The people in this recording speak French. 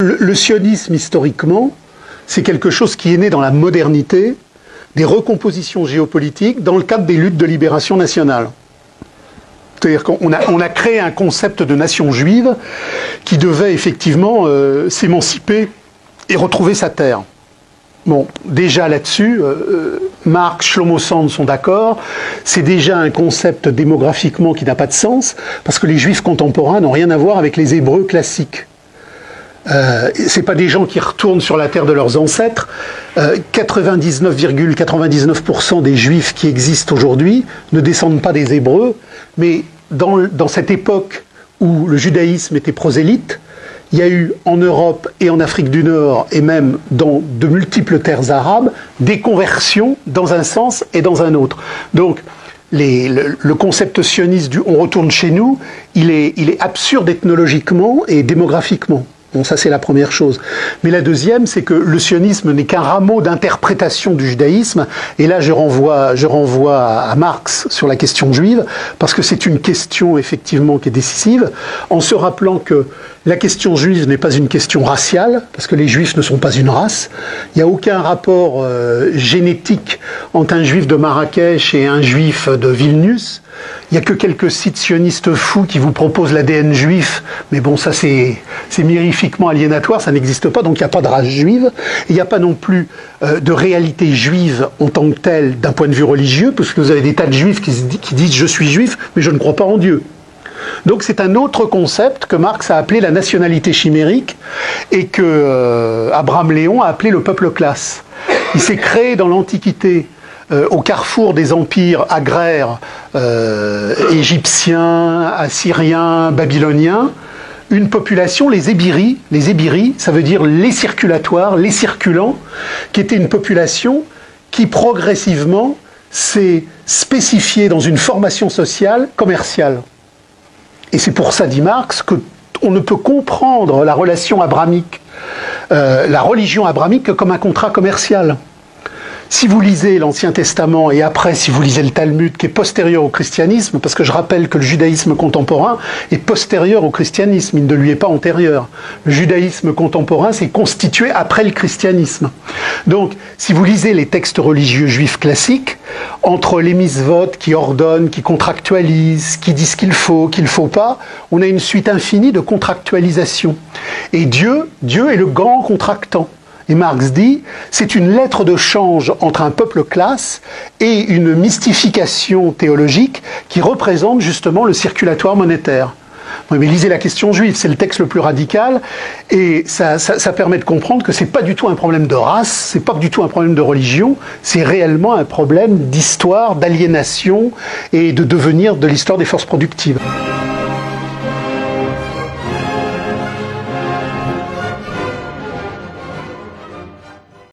Le sionisme, historiquement, c'est quelque chose qui est né dans la modernité, des recompositions géopolitiques dans le cadre des luttes de libération nationale. C'est-à-dire qu'on a créé un concept de nation juive qui devait effectivement s'émanciper et retrouver sa terre. Bon, déjà là-dessus, Marx, Shlomo Sand sont d'accord, c'est déjà un concept démographiquement qui n'a pas de sens, parce que les juifs contemporains n'ont rien à voir avec les hébreux classiques. C'est pas des gens qui retournent sur la terre de leurs ancêtres. 99,99% des juifs qui existent aujourd'hui ne descendent pas des hébreux, mais dans cette époque où le judaïsme était prosélyte, il y a eu en Europe et en Afrique du Nord, et même dans de multiples terres arabes, des conversions dans un sens et dans un autre. Donc, le concept sioniste du « on retourne chez nous », il est absurde ethnologiquement et démographiquement. Bon, ça c'est la première chose. Mais la deuxième, c'est que le sionisme n'est qu'un rameau d'interprétation du judaïsme. Et là, je renvoie à Marx sur la question juive, parce que c'est une question effectivement qui est décisive, en se rappelant que la question juive n'est pas une question raciale, parce que les juifs ne sont pas une race. Il n'y a aucun rapport génétique entre un juif de Marrakech et un juif de Vilnius. Il n'y a que quelques sites sionistes fous qui vous proposent l'ADN juif, mais bon, ça c'est mirifiquement aliénatoire, ça n'existe pas, donc il n'y a pas de race juive. Il n'y a pas non plus de réalité juive en tant que telle d'un point de vue religieux, parce que vous avez des tas de juifs qui disent « je suis juif, mais je ne crois pas en Dieu ». Donc c'est un autre concept que Marx a appelé la nationalité chimérique et que Abraham Léon a appelé le peuple classe. Il s'est créé dans l'Antiquité, au carrefour des empires agraires égyptiens, assyriens, babyloniens, une population, les Ébiri, ça veut dire les circulatoires, les circulants, qui était une population qui progressivement s'est spécifiée dans une formation sociale commerciale. Et c'est pour ça, dit Marx, qu'on ne peut comprendre la relation abrahamique, la religion abrahamique comme un contrat commercial. Si vous lisez l'Ancien Testament et après si vous lisez le Talmud qui est postérieur au christianisme, parce que je rappelle que le judaïsme contemporain est postérieur au christianisme, il ne lui est pas antérieur. Le judaïsme contemporain s'est constitué après le christianisme. Donc si vous lisez les textes religieux juifs classiques, entre les mitzvot qui ordonnent, qui contractualisent, qui disent qu'il faut pas, on a une suite infinie de contractualisation. Et Dieu est le grand contractant. Et Marx dit, c'est une lettre de change entre un peuple classe et une mystification théologique qui représente justement le circulatoire monétaire. Oui, mais lisez la question juive, c'est le texte le plus radical, et ça permet de comprendre que c'est pas du tout un problème de race, c'est pas du tout un problème de religion, c'est réellement un problème d'histoire, d'aliénation et de devenir de l'histoire des forces productives.